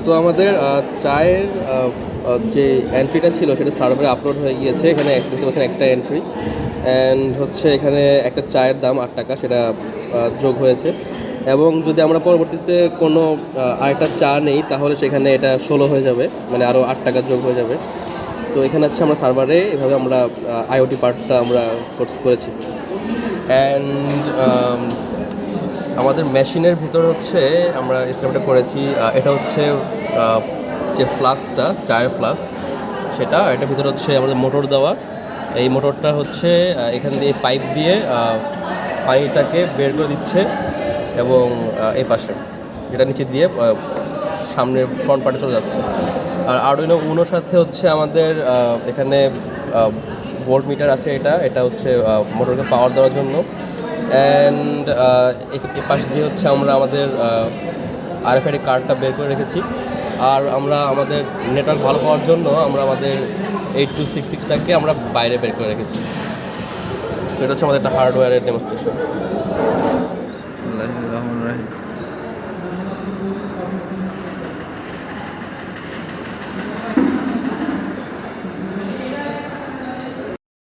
So আমাদের চায়ের যে এন্ট্রিটা ছিল সেটা সার্ভারে আপলোড হয়ে গিয়েছে। এখানে দেখতে পাচ্ছেন একটা এন্ট্রি, অ্যান্ড হচ্ছে এখানে একটা চায়ের দাম 8 টাকা, সেটা যোগ হয়েছে। এবং যদি আমরা পরবর্তীতে কোনো আরেকটা চা নেই তাহলে সেখানে এটা 16 হয়ে যাবে, মানে আরও 8 টাকা যোগ হয়ে যাবে। তো এখানে হচ্ছে আমরা সার্ভারে এভাবে আমরা আইওটি পার্টটা আমরা করেছি। অ্যান্ড আমাদের মেশিনের ভিতর হচ্ছে আমরা সিস্টেমটা করেছি, এটা হচ্ছে যে ফ্লাস্কটা, চায়ের ফ্লাস্ক, সেটা এটার ভিতরে হচ্ছে আমাদের মোটর দেওয়া। এই মোটরটা হচ্ছে এখান দিয়ে পাইপ দিয়ে পানিটাকে বের করে দিচ্ছে, এবং এই পাশে এটা নিচে দিয়ে সামনের ফ্রন্ট পার্টে চলে যাচ্ছে। আর আরডুইনো উনোর সাথে হচ্ছে আমাদের এখানে ভোল্ট মিটার আছে, এটা হচ্ছে মোটরকে পাওয়ার দেওয়ার জন্য। অ্যান্ড এ পাশ দিয়ে হচ্ছে আমরা আমাদের আরএফআইডি কার্ডটা বের করে রেখেছি। আর আমরা আমাদের নেটওয়ার্ক ভালো পাওয়ার জন্য আমরা আমাদের 8266টাকে আমরা বাইরে বের করে রেখেছি। সো এটা হচ্ছে আমাদের একটা হার্ডওয়্যারের ডেমনস্ট্রেশন।